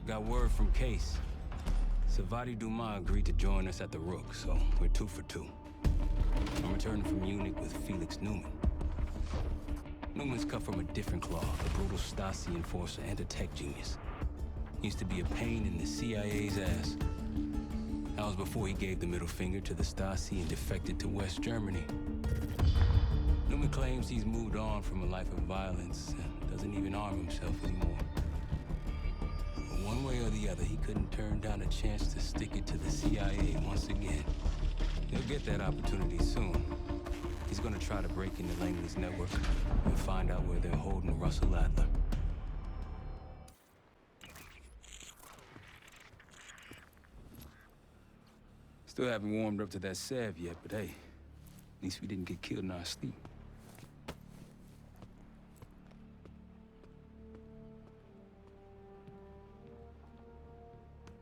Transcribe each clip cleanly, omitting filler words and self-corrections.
Got word from Case. Savati Dumas agreed to join us at the Rook, so we're 2 for 2. I'm returning from Munich with Felix Neumann. Newman's cut from a different cloth, a brutal Stasi enforcer and a tech genius. He used to be a pain in the CIA's ass. That was before he gave the middle finger to the Stasi and defected to West Germany. Newman claims he's moved on from a life of violence and doesn't even arm himself anymore. But one way or the other, he couldn't turn down a chance to stick it to the CIA once again. He'll get that opportunity soon. He's gonna try to break into Langley's network and find out where they're holding Russell Adler. Still haven't warmed up to that salve yet, but hey, at least we didn't get killed in our sleep.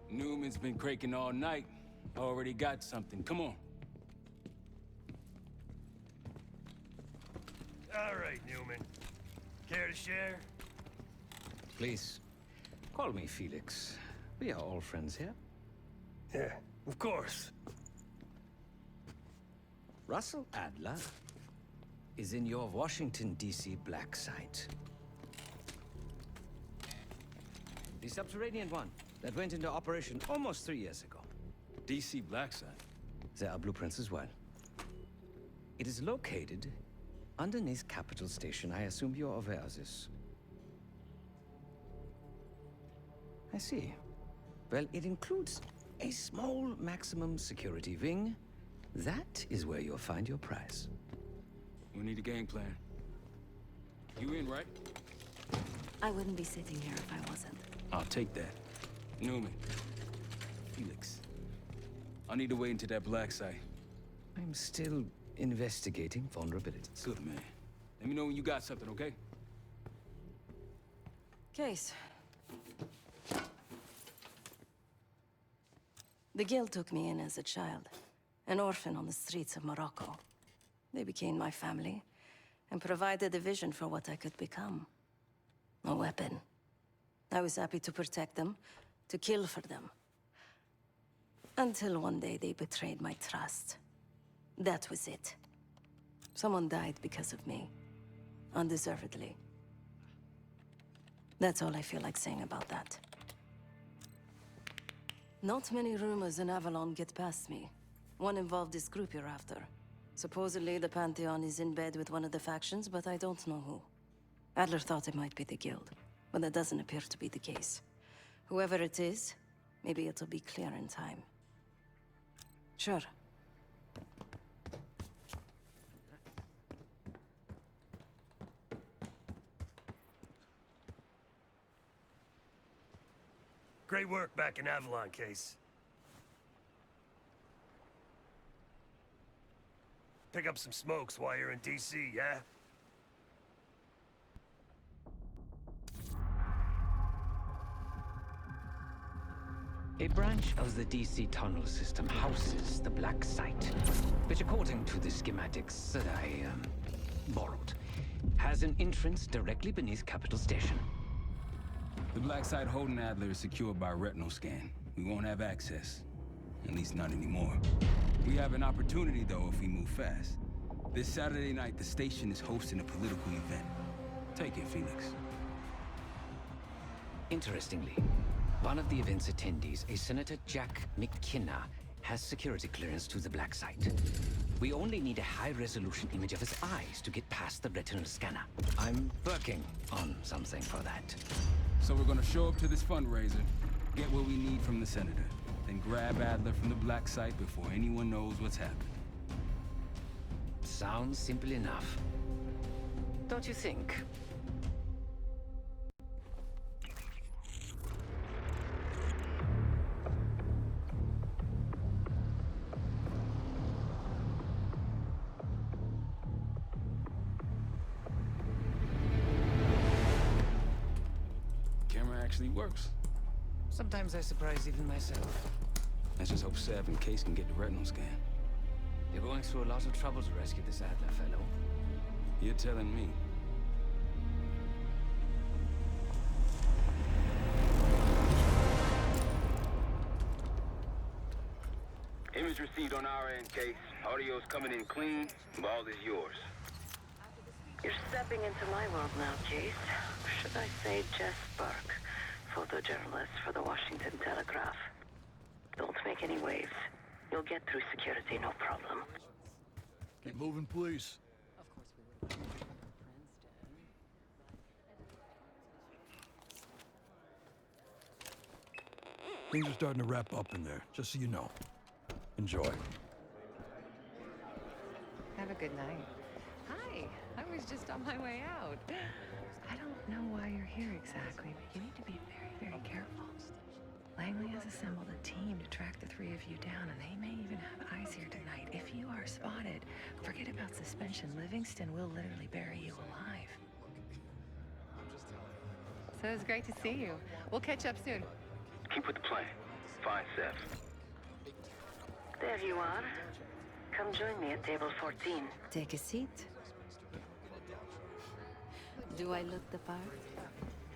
Newman's been cranking all night. Already got something. Come on. All right, Newman. Care to share? Please, call me Felix. We are all friends here. Yeah, of course. Russell Adler is in your Washington, D.C. black site. The subterranean one that went into operation almost 3 years ago. DC Blackside. There are blueprints as well. It is located underneath Capital Station. I assume you're aware of this. I see. Well, it includes a small maximum security wing. That is where you'll find your prize. We need a game plan. You in, right? I wouldn't be sitting here if I wasn't. I'll take that. Newman. Felix. I need to wait into that black site. I'm still investigating vulnerabilities. Good, man. Let me know when you got something, okay? Case. The guild took me in as a child, an orphan on the streets of Morocco. They became my family and provided a vision for what I could become. A weapon. I was happy to protect them, to kill for them. Until one day they betrayed my trust. That was it. Someone died because of me. Undeservedly. That's all I feel like saying about that. Not many rumors in Avalon get past me. One involved this group you're after. Supposedly the Pantheon is in bed with one of the factions, but I don't know who. Adler thought it might be the Guild, but that doesn't appear to be the case. Whoever it is, maybe it'll be clear in time. Sure. Great work back in Avalon, Case. Pick up some smokes while you're in DC, yeah? A branch of the DC tunnel system houses the black site, which according to the schematics that I borrowed, has an entrance directly beneath Capital Station. The black site holding Adler is secured by retinal scan. We won't have access. At least not anymore. We have an opportunity, though, if we move fast. This Saturday night, the station is hosting a political event. Take it, Felix. Interestingly, one of the event's attendees, a Senator Jack McKenna, has security clearance to the black site. We only need a high-resolution image of his eyes to get past the retinal scanner. I'm working on something for that. So we're gonna show up to this fundraiser, get what we need from the Senator, then grab Adler from the black site before anyone knows what's happened. Sounds simple enough. Don't you think? Actually works. Sometimes I surprise even myself. Let's just hope Sav and Case can get the retinal scan. You're going through a lot of trouble to rescue this Adler fellow. You're telling me. Image received on our end, Case. Audio's coming in clean. Ball is yours. You're stepping into my world now, Case. Should I say Jess Burke, photojournalist for the Washington Telegraph. Don't make any waves. You'll get through security, no problem. Keep moving, please. Things are starting to wrap up in there, just so you know. Enjoy. Have a good night. Hi, I was just on my way out. I don't know why you're here exactly, but you need to be very, very careful. Langley has assembled a team to track the three of you down, and they may even have eyes here tonight. If you are spotted, forget about suspension. Livingston will literally bury you alive. So it was great to see you. We'll catch up soon. Keep with the plan. Find Seth. There you are. Come join me at table 14. Take a seat. Do I look the part?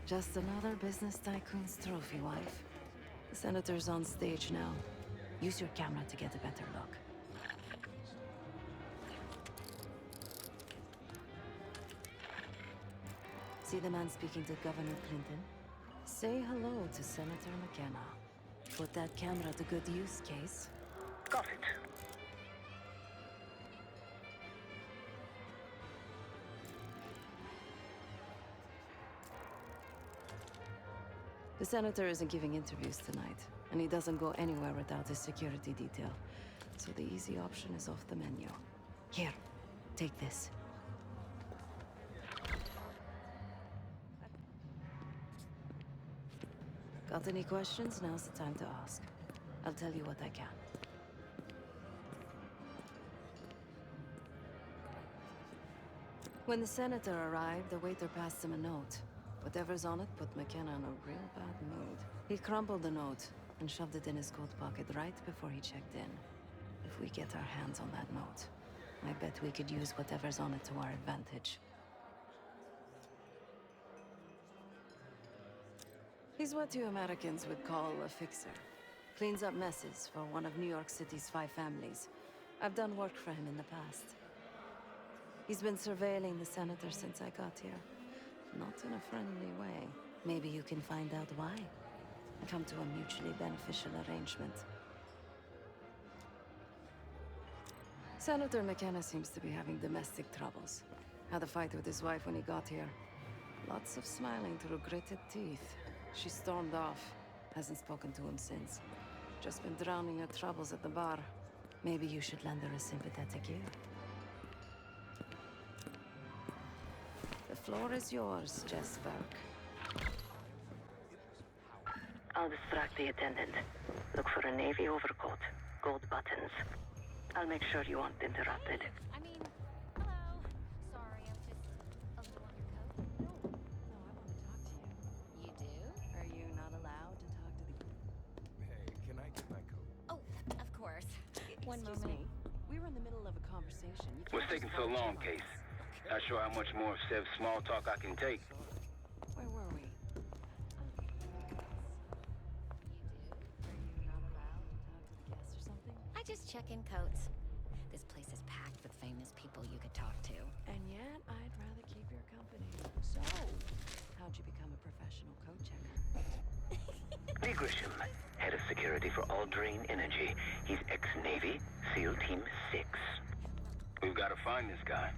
Just another business tycoon's trophy wife. The senator's on stage now. Use your camera to get a better look. See the man speaking to Governor Clinton? Say hello to Senator McKenna. Put that camera to good use, Case. Got it. The senator isn't giving interviews tonight, and he doesn't go anywhere without his security detail. So the easy option is off the menu. Here, take this. Got any questions? Now's the time to ask. I'll tell you what I can. When the senator arrived, the waiter passed him a note. Whatever's on it put McKenna in a real bad mood. He crumpled the note and shoved it in his coat pocket right before he checked in. If we get our hands on that note, I bet we could use whatever's on it to our advantage. He's what you Americans would call a fixer. Cleans up messes for one of New York City's 5 families. I've done work for him in the past. He's been surveilling the senator since I got here. Not in a friendly way. Maybe you can find out why. And come to a mutually beneficial arrangement. Senator McKenna seems to be having domestic troubles. Had a fight with his wife when he got here. Lots of smiling through gritted teeth. She stormed off. Hasn't spoken to him since. Just been drowning her troubles at the bar. Maybe you should lend her a sympathetic ear. The floor is yours, Jess Burke. I'll distract the attendant. Look for a navy overcoat. Gold buttons. I'll make sure you aren't interrupted. I mean, hello. Sorry, I'm just a little undercoat. No, I want to talk to you. You do? Are you not allowed to talk to the... Hey, can I get my coat? Oh, of course. One Excuse moment. me. We were in the middle of a conversation. You What's can't taking just so barge long, in on Case? us. Not sure how much more of Sev's small talk I can take. Where were we? Are you not allowed to talk to the guests or something? I just check in coats. This place is packed with famous people you could talk to. And yet, I'd rather keep your company. So, how'd you become a professional coat checker? Lee Grisham, head of security for Alderain Energy. He's ex-Navy, SEAL Team 6. We've got to find this guy.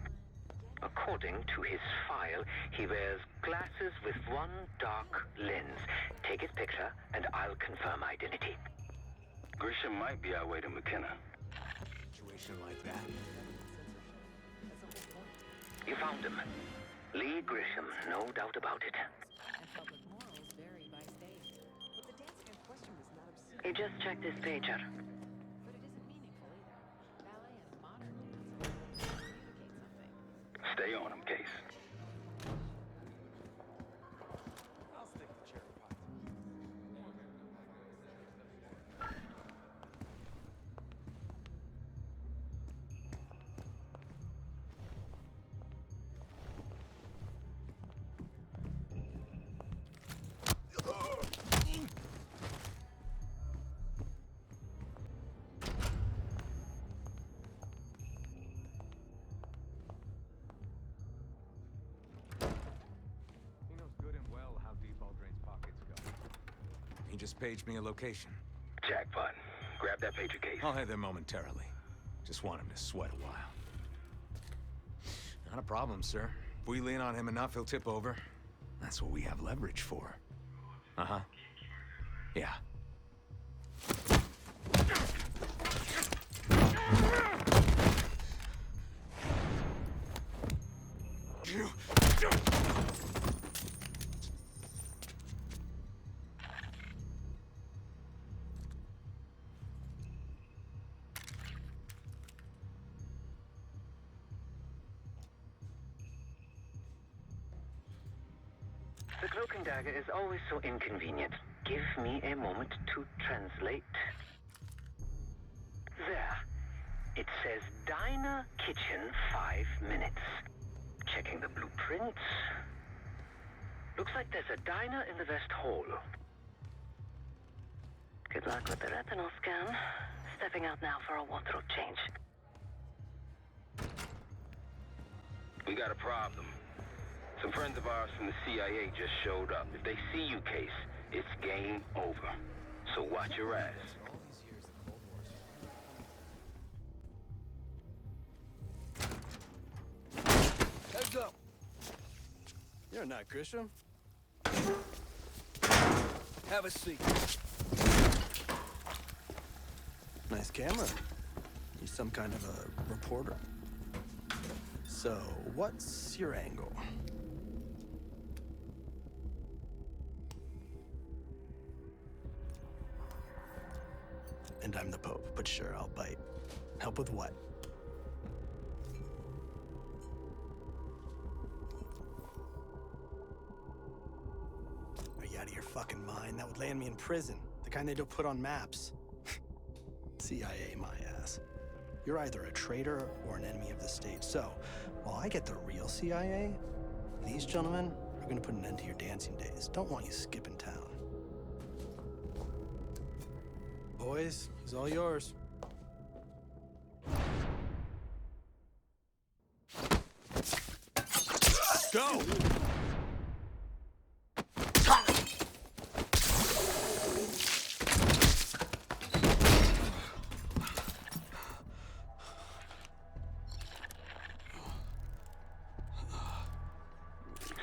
According to his file, he wears glasses with one dark lens. Take his picture, and I'll confirm identity. Grisham might be our way to McKenna. Situation like that. You found him. Lee Grisham, no doubt about it. He just checked his pager. Stay on him, Case. I'll stick to cherry pie. He just paged me a location. Jackpot. Grab that pager case. I'll head there momentarily. Just want him to sweat a while. Not a problem, sir. If we lean on him enough, he'll tip over. That's what we have leverage for. Uh-huh. Yeah. The cloaking dagger is always so inconvenient. Give me a moment to translate. There. It says Diner Kitchen 5 minutes. Checking the blueprints. Looks like there's a diner in the West Hall. Good luck with the retinal scan. Stepping out now for a wardrobe change. We got a problem. Some friends of ours from the CIA just showed up. If they see you, Case, it's game over. So watch your ass. Heads up. You're not Grisham. Have a seat. Nice camera. You some kind of a reporter. So, what's your angle? And I'm the Pope, but sure, I'll bite. Help with what? Are you out of your fucking mind? That would land me in prison. The kind they don't put on maps. CIA, my ass. You're either a traitor or an enemy of the state. So, while I get the real CIA, these gentlemen are gonna put an end to your dancing days. Don't want you skipping town. Boys, he's all yours. Go!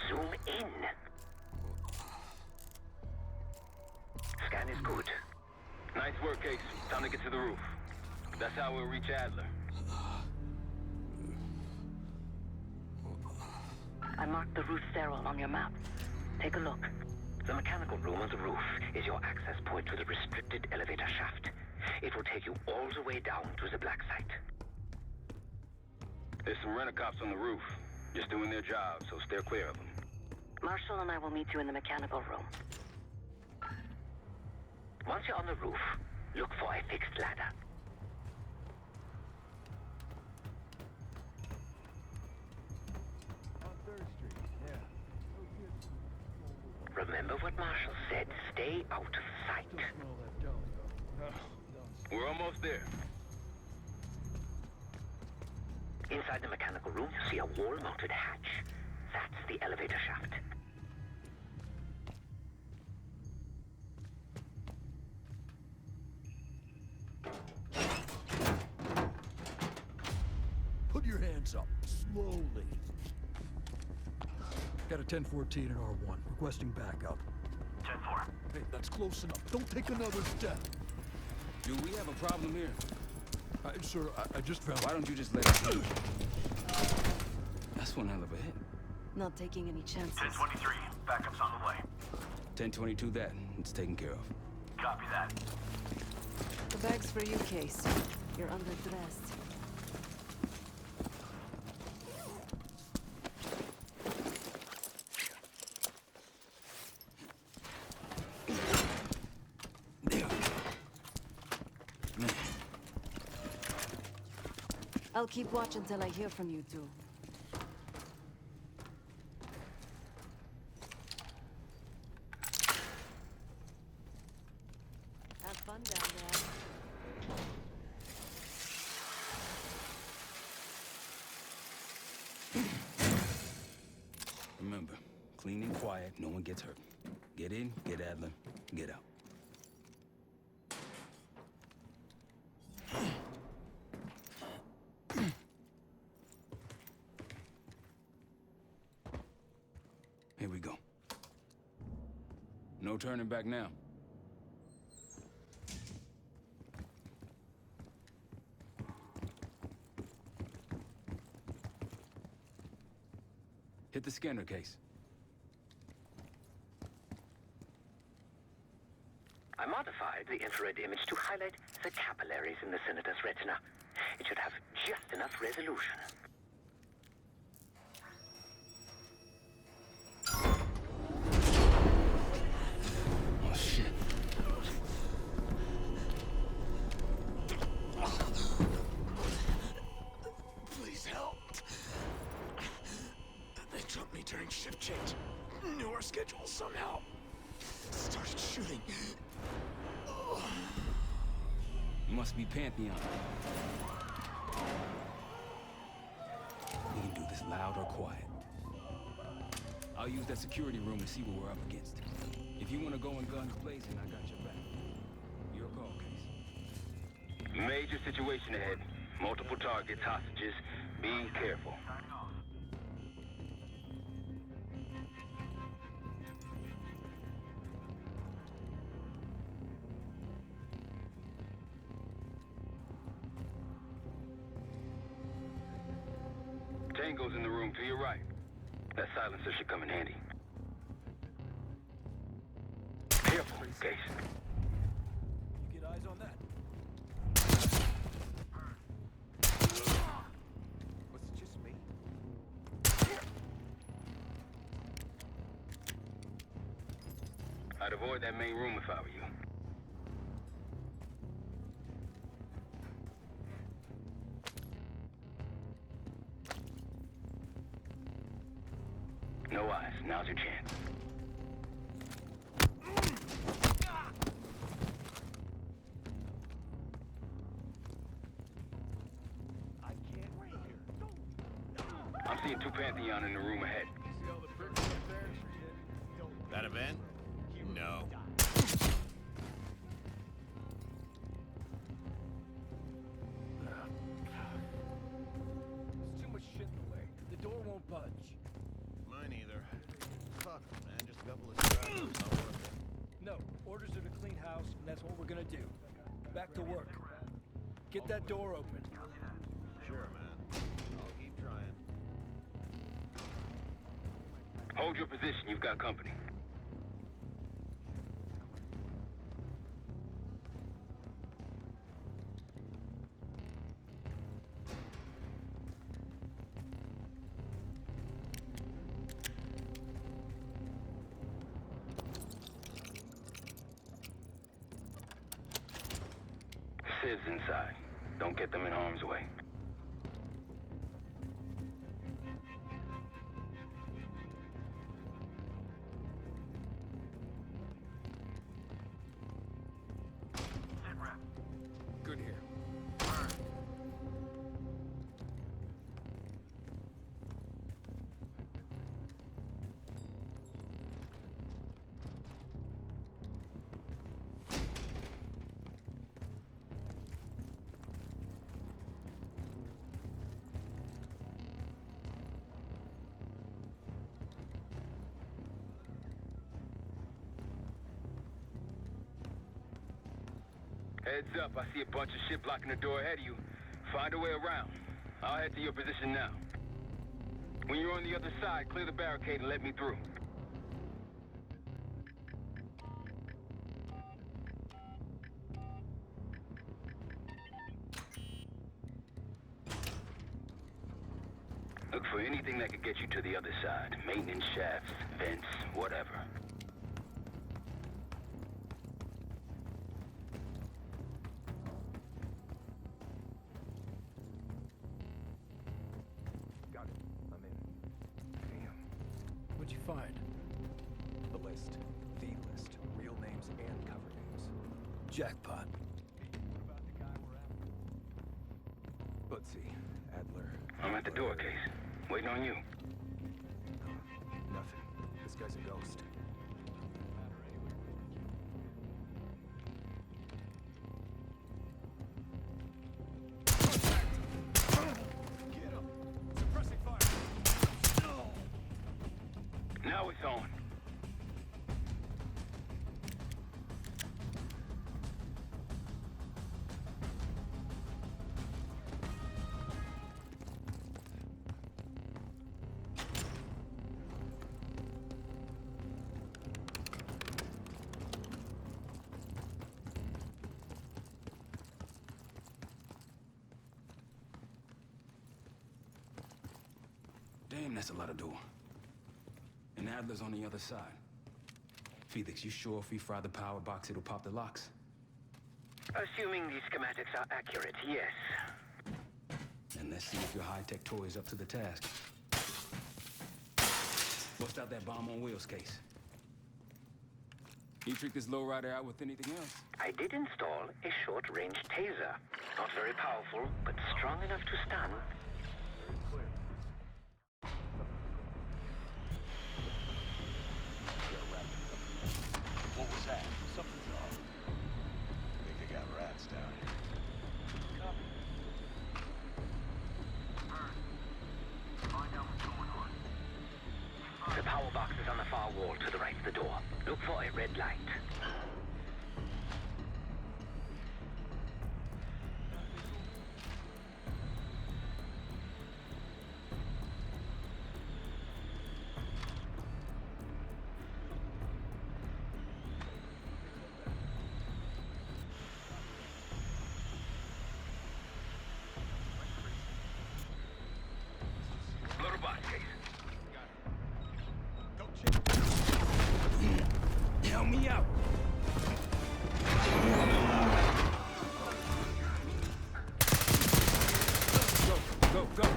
Zoom in. Scan is good. Nice work, Case. Time to get to the roof. That's how we'll reach Adler. I marked the roof stairwell on your map. Take a look. The mechanical room on the roof is your access point to the restricted elevator shaft. It will take you all the way down to the black site. There's some rent-a-cops on the roof. Just doing their job, so steer clear of them. Marshall and I will meet you in the mechanical room. Once you're on the roof, look for a fixed ladder. Remember what Marshall said, stay out of sight. We're almost there. Inside the mechanical room, you see a wall-mounted hatch. That's the elevator shaft. Put your hands up, slowly. Got a 1014 in R1, requesting backup. 10-4. Hey, that's close enough. Don't take another step. Do we have a problem here? Sir, I just found... Why don't you just let it do? That's one hell of a hit. Not taking any chances. 10-23. Backup's on the way. 1022 that. It's taken care of. Copy that. The bag's for you, Case. You're underdressed. I'll keep watch until I hear from you two. Have fun down there. Remember, clean and quiet, no one gets hurt. Get in, get Adler, get out. No turning back now. Hit the scanner case. I modified the infrared image to highlight the capillaries in the Senator's retina. It should have just enough resolution. Oh, shit. Please help. They jumped me during shift change. Knew our schedule somehow. Started shooting. Must be Pantheon. We can do this loud or quiet. I'll use that security room to see what we're up against. If you want to go in guns blazing, I got your back. Your call, Case. Major situation ahead. Multiple targets, hostages. Be careful. Tango's in the room to your right. That silencer should come in handy. Careful, Case. You get eyes on that? Was it just me? I'd avoid that main room if I were you. No eyes. Now's your chance. I'm seeing two Pantheon in the room ahead. That event? No. There's too much shit in the way. The door won't budge. Mine either. Fuck, man, just a couple of scratches. Not worth it. No, orders are to clean house, and that's what we're gonna do. Back to work. Get that door open. Sure, man. I'll keep trying. Hold your position. You've got company. Civs inside. Don't get them in harm's way. Good here. Heads up, I see a bunch of shit blocking the door ahead of you. Find a way around. I'll head to your position now. When you're on the other side, clear the barricade and let me through. Look for anything that could get you to the other side. Maintenance shafts, vents, whatever. Got it. I'm in. Damn. What'd you find? The list. The list. Real names and cover names. Jackpot. Bootsy, Adler. I'm at the door, Case. Waiting on you. Nothing. This guy's a ghost. Get him. Suppressing fire. Now it's on. Damn, that's a lot of door. And Adler's on the other side. Felix, you sure if we fry the power box, it'll pop the locks? Assuming these schematics are accurate, yes. And let's see if your high-tech toy is up to the task. Bust out that bomb on wheels case. You trick this lowrider out with anything else? I did install a short-range taser. Not very powerful, but strong enough to stun. What was that? Something's off. I think they got rats down here. Copy. The power box is on the far wall to the right of the door. Look for a red light. Loader box case. Help me out! Go, go, go!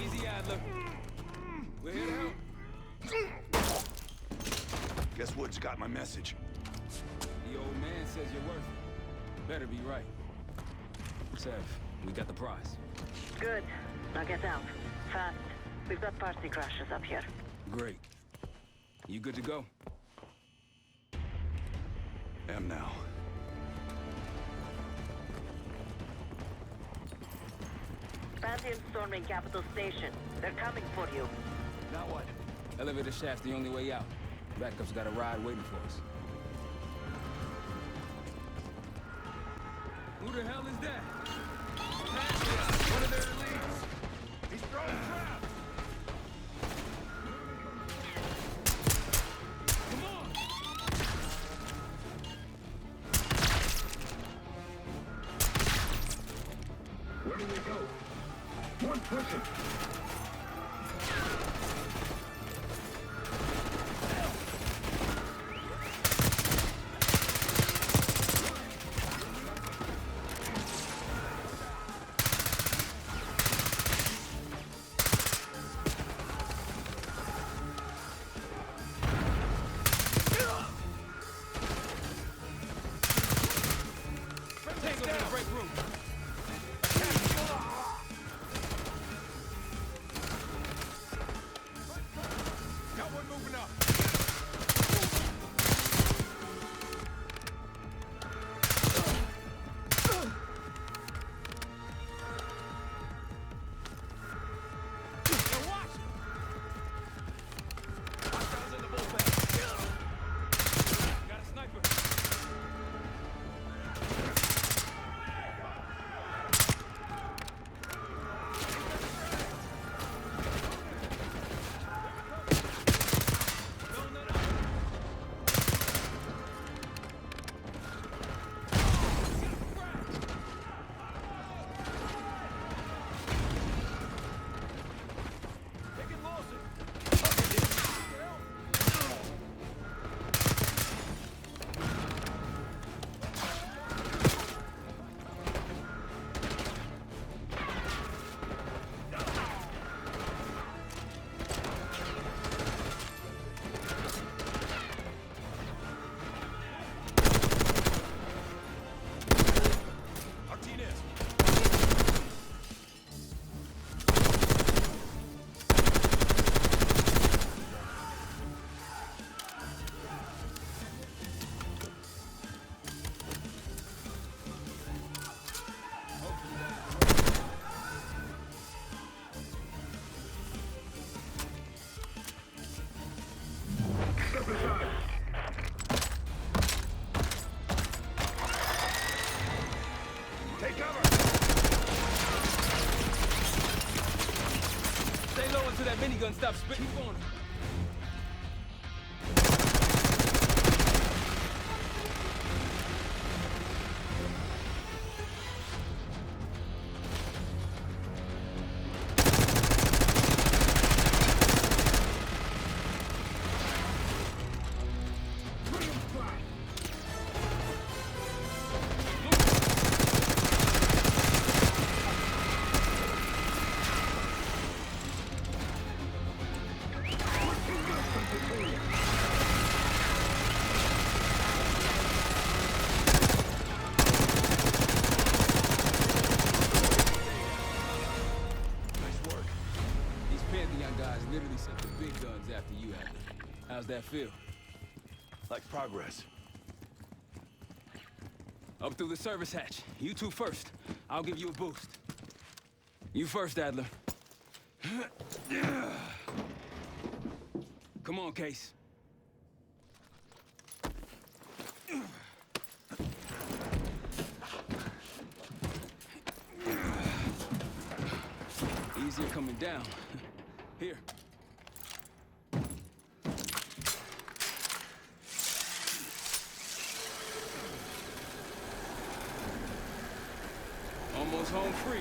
Easy, Adler. We're here to help. Guess Woods got my message. The old man says you're worth it. Better be right. Sev, we got the prize. Good. Now get out. Fast. We've got party crashes up here. Great. You good to go? Am now. Pantheon storming Capital Station. They're coming for you. Now what? Elevator shaft's the only way out. Backup's got a ride waiting for us. Who the hell is that? One of their elites! He's throwing traps! Come on! Where do they go? One person! Take cover! Stay low until that minigun stops spitting. Keep on it. after you, Adler. How's that feel? Like progress. Up through the service hatch. You two first. I'll give you a boost. You first, Adler. Come on, Case. Easier coming down. Here. Almost home free.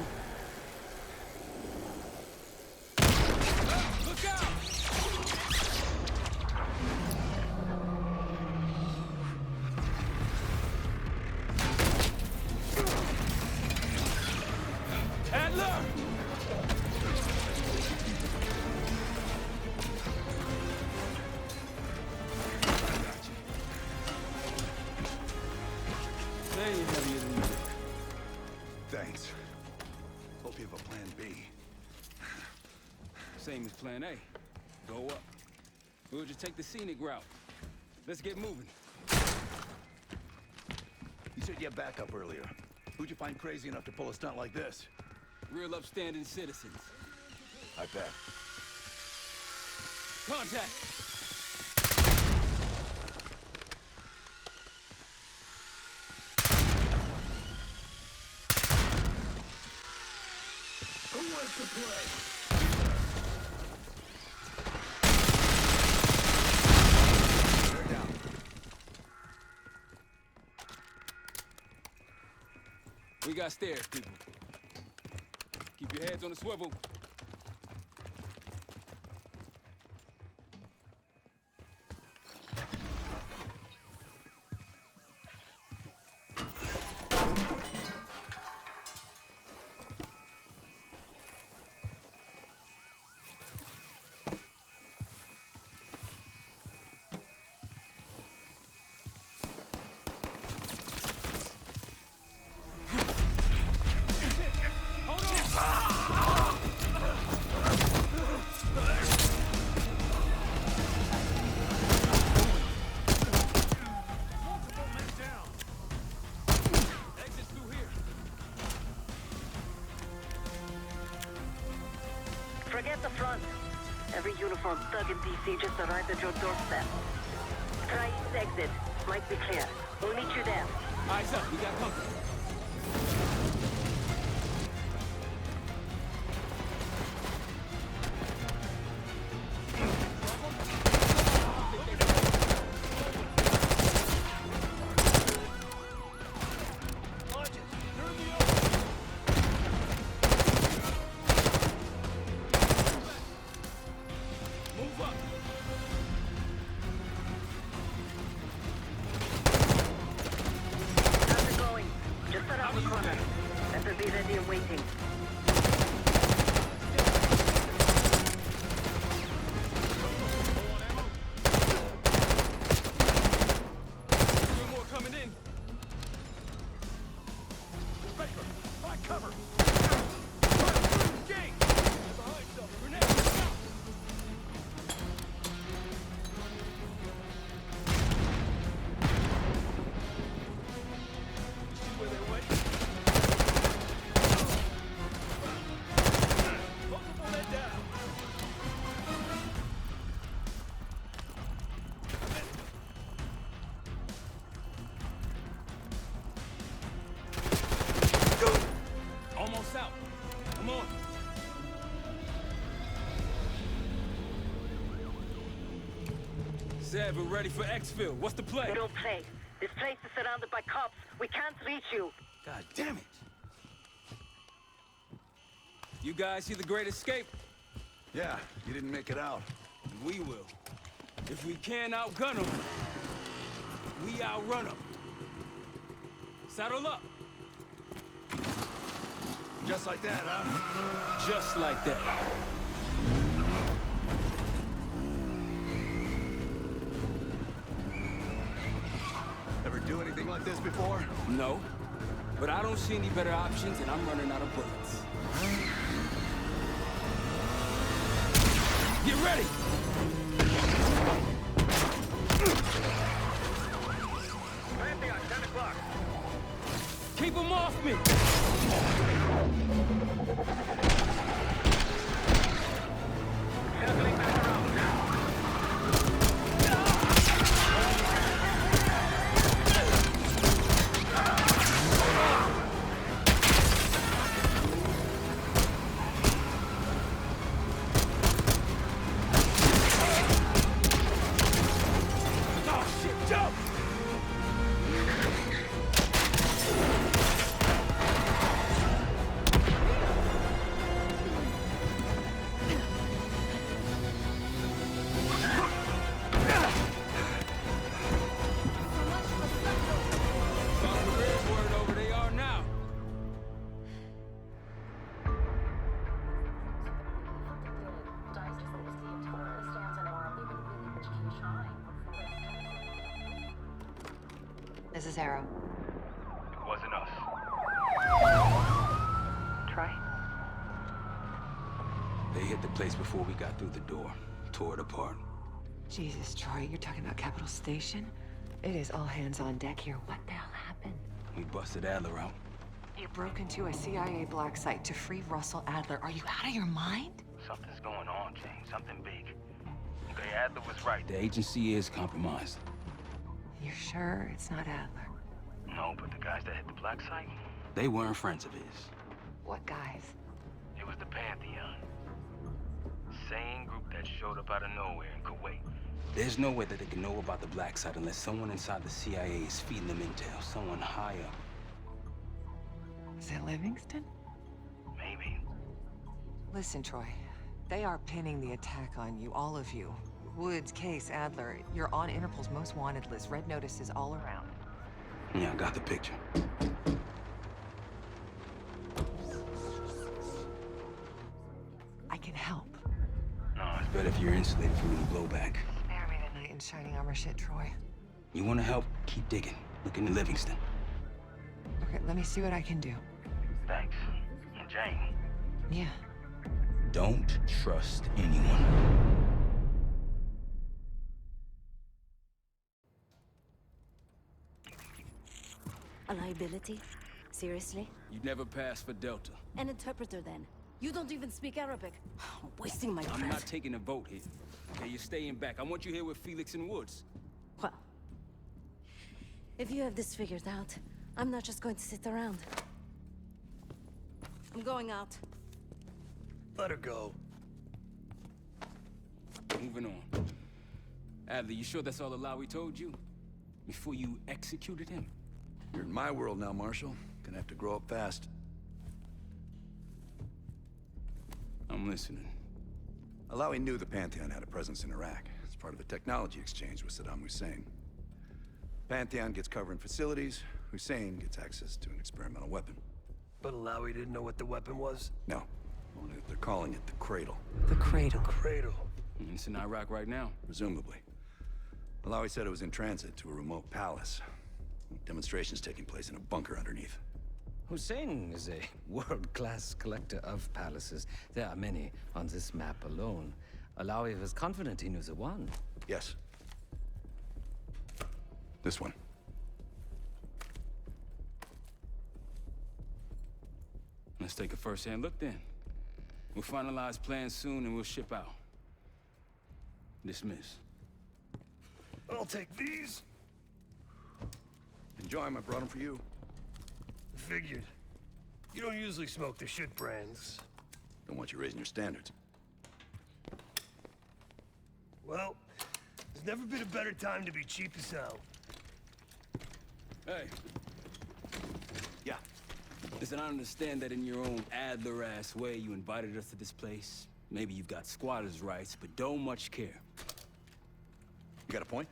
Look out! Adler! Say you're heavier than you look. Thanks. Hope you have a plan B. Same as plan A. Go up. We'll just take the scenic route. Let's get moving. You said you had backup earlier. Who'd you find crazy enough to pull a stunt like this? Real upstanding citizens. I bet. Contact! Who wants to play? They're down. We got stairs, people. Keep your heads on the swivel. Forget the front. Every uniformed thug in DC just arrived at your doorstep. Try east exit. Might be clear. We'll meet you there. Eyes up, we got company. How's it going? Just around the corner. Better be ready and waiting. Three more coming in. Baker, find cover! Gang! Behind something. Grenade! See where they went? Multiple men down! Almost out. Come on. Zeb, we're ready for exfil. What's the play? We don't play. This place is surrounded by cops. We can't reach you. God damn it. You guys see the Great Escape? Yeah, you didn't make it out. We will. If we can't outgun them, we outrun them. Saddle up. Just like that, huh? Just like that. Ever do anything like this before? No, but I don't see any better options and I'm running out of bullets. Get ready! Pantheon, 10 o'clock. Keep him off me! Circling back around now. Oh, shit, jump! Found the red word over they are now. This is Arrow. It wasn't us. Troy? They hit the place before we got through the door. Tore it apart. Jesus, Troy, you're talking about Capital Station? It is all hands on deck here. What the hell happened? We busted Adler out. You broke into a CIA black site to free Russell Adler. Are you out of your mind? Something's going on, Jane. Something big. Okay, Adler was right. The agency is compromised. You're sure it's not Adler? No, but the guys that hit the black site, They weren't friends of his. What guys? it was the Pantheon. Same group that showed up out of nowhere in Kuwait. There's no way that they can know about the black site unless someone inside the CIA is feeding them intel. Someone high up. Is it Livingston? Maybe. Listen, Troy. They are pinning the attack on you, all of you. Woods, Case, Adler. You're on Interpol's most wanted list. Red notices all around. Yeah, I got the picture. I can help. No, It's better if you're insulated from any blowback. Spare me the knight in shining armor shit, Troy. You want to help? Keep digging. Look into Livingston. Okay, let me see what I can do. thanks. And Jane. Yeah. Don't trust anyone. A liability? Seriously? You'd never pass for Delta. An interpreter then? You don't even speak Arabic. I'm wasting my breath. I'm not taking a vote here. Okay, you're staying back. I want you here with Felix and Woods. Well, if you have this figured out, I'm not just going to sit around. I'm going out. Let her go. Moving on. Adler, you sure that's all the lie we told you? Before you executed him? You're in my world now, Marshal. Gonna have to grow up fast. I'm listening. Alawi knew the Pantheon had a presence in Iraq. It's part of the technology exchange with Saddam Hussein. Pantheon gets cover in facilities. Hussein gets access to an experimental weapon. But Alawi didn't know what the weapon was? No. Well, they're calling it the Cradle. The Cradle. Cradle. It's in Iraq right now. Presumably. Alawi said it was in transit to a remote palace. Demonstrations taking place in a bunker underneath. Hussein is a world-class collector of palaces. There are many on this map alone. Alawi was confident he knew the one. Yes. This one. Let's take a first-hand look then. We'll finalize plans soon and we'll ship out. Dismiss. I'll take these. Enjoy them. I brought them for you. Figured. You don't usually smoke the shit brands. Don't want you raising your standards. Well, there's never been a better time to be cheap as hell. Hey. Yeah. Listen, I understand that in your own Adler-ass way you invited us to this place. Maybe you've got squatters' rights, but don't much care. You got a point?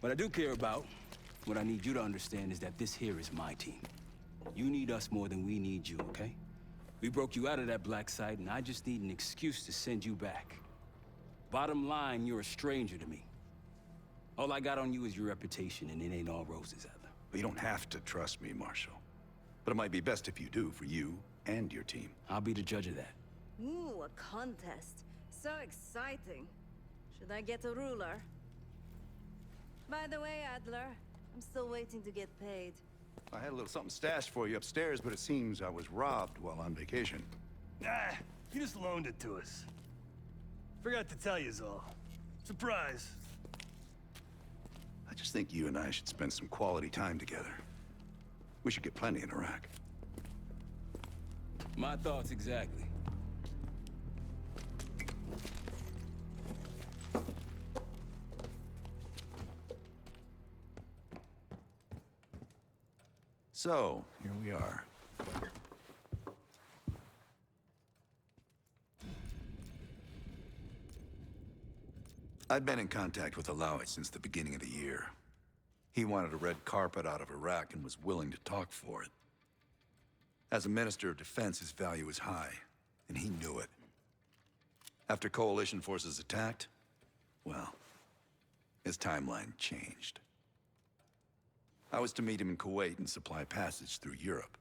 What I do care about, what I need you to understand is that this here is my team. You need us more than we need you, okay? We broke you out of that black site, and I just need an excuse to send you back. Bottom line, you're a stranger to me. All I got on you is your reputation, and it ain't all roses, Adler. But you don't have to trust me, Marshal. But it might be best if you do, for you and your team. I'll be the judge of that. Ooh, a contest. So exciting. Should I get a ruler? By the way, Adler, I'm still waiting to get paid. I had a little something stashed for you upstairs, but it seems I was robbed while on vacation. Ah, you just loaned it to us. Forgot to tell yous all. Surprise. I just think you and I should spend some quality time together. We should get plenty in Iraq. My thoughts exactly. So, here we are. I'd been in contact with Alawi since the beginning of the year. He wanted a red carpet out of Iraq and was willing to talk for it. As a Minister of Defense, his value is high, and he knew it. After coalition forces attacked, well, his timeline changed. I was to meet him in Kuwait and supply passage through Europe.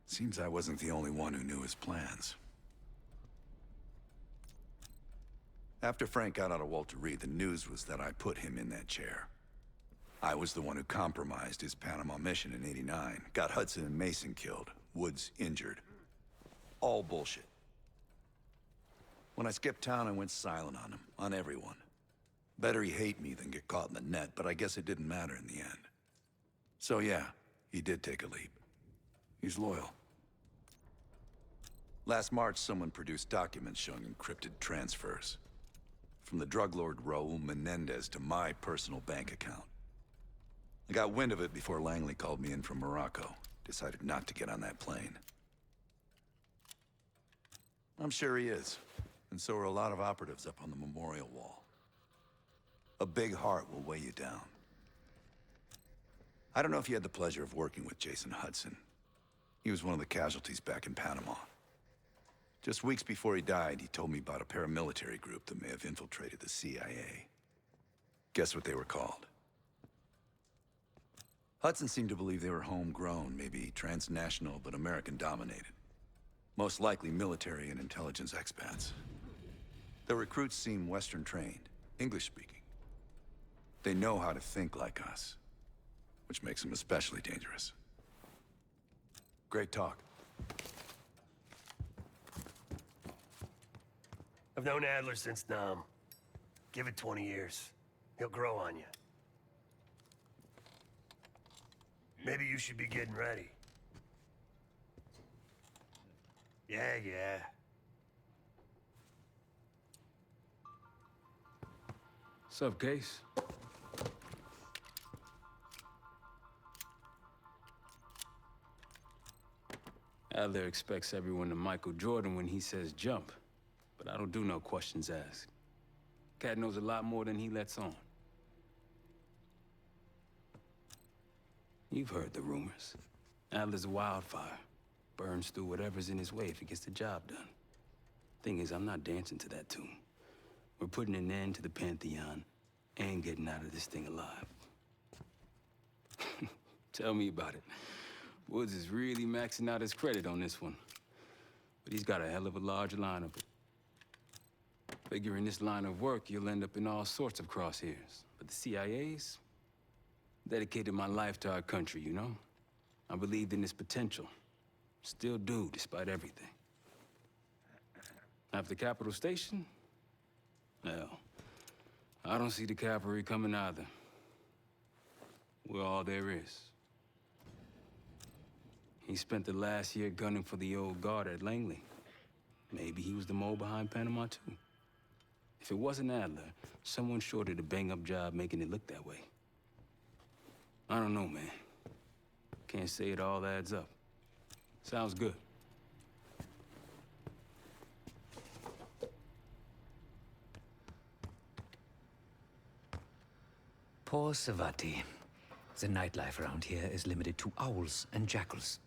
Seems I wasn't the only one who knew his plans. After Frank got out of Walter Reed, the news was that I put him in that chair. I was the one who compromised his Panama mission in '89, got Hudson and Mason killed, Woods injured. All bullshit. When I skipped town, I went silent on him, on everyone. Better he hate me than get caught in the net, but I guess it didn't matter in the end. So yeah, he did take a leap. He's loyal. Last March, someone produced documents showing encrypted transfers. From the drug lord Raul Menendez to my personal bank account. I got wind of it before Langley called me in from Morocco. Decided not to get on that plane. I'm sure he is. And so are a lot of operatives up on the memorial wall. A big heart will weigh you down. I don't know if you had the pleasure of working with Jason Hudson. He was one of the casualties back in Panama. Just weeks before he died, he told me about a paramilitary group that may have infiltrated the CIA. Guess what they were called? Hudson seemed to believe they were homegrown, maybe transnational, but American-dominated. Most likely military and intelligence expats. The recruits seem Western-trained, English-speaking. They know how to think like us, which makes them especially dangerous. Great talk. I've known Adler since Nam. Give it 20 years. He'll grow on you. Maybe you should be getting ready. Yeah. Sup, Case? Adler expects everyone to Michael Jordan when he says jump, but I don't do no questions asked. Cat knows a lot more than he lets on. You've heard the rumors. Adler's a wildfire. Burns through whatever's in his way if he gets the job done. Thing is, I'm not dancing to that tune. We're putting an end to the Pantheon and getting out of this thing alive. Tell me about it. Woods is really maxing out his credit on this one. But he's got a hell of a large lineup. Figure in this line of work, you'll end up in all sorts of crosshairs. But the CIA's dedicated my life to our country, you know? I believed in its potential. Still do, despite everything. After Capital Station? Well, I don't see the cavalry coming either. We're all there is. He spent the last year gunning for the old guard at Langley. Maybe he was the mole behind Panama, too. If it wasn't Adler, someone sure did a bang-up job making it look that way. I don't know, man. Can't say it all adds up. Sounds good. Poor Savati. The nightlife around here is limited to owls and jackals.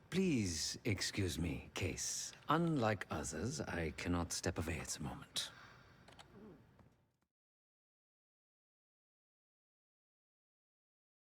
Please excuse me, Case. Unlike others, I cannot step away at the moment.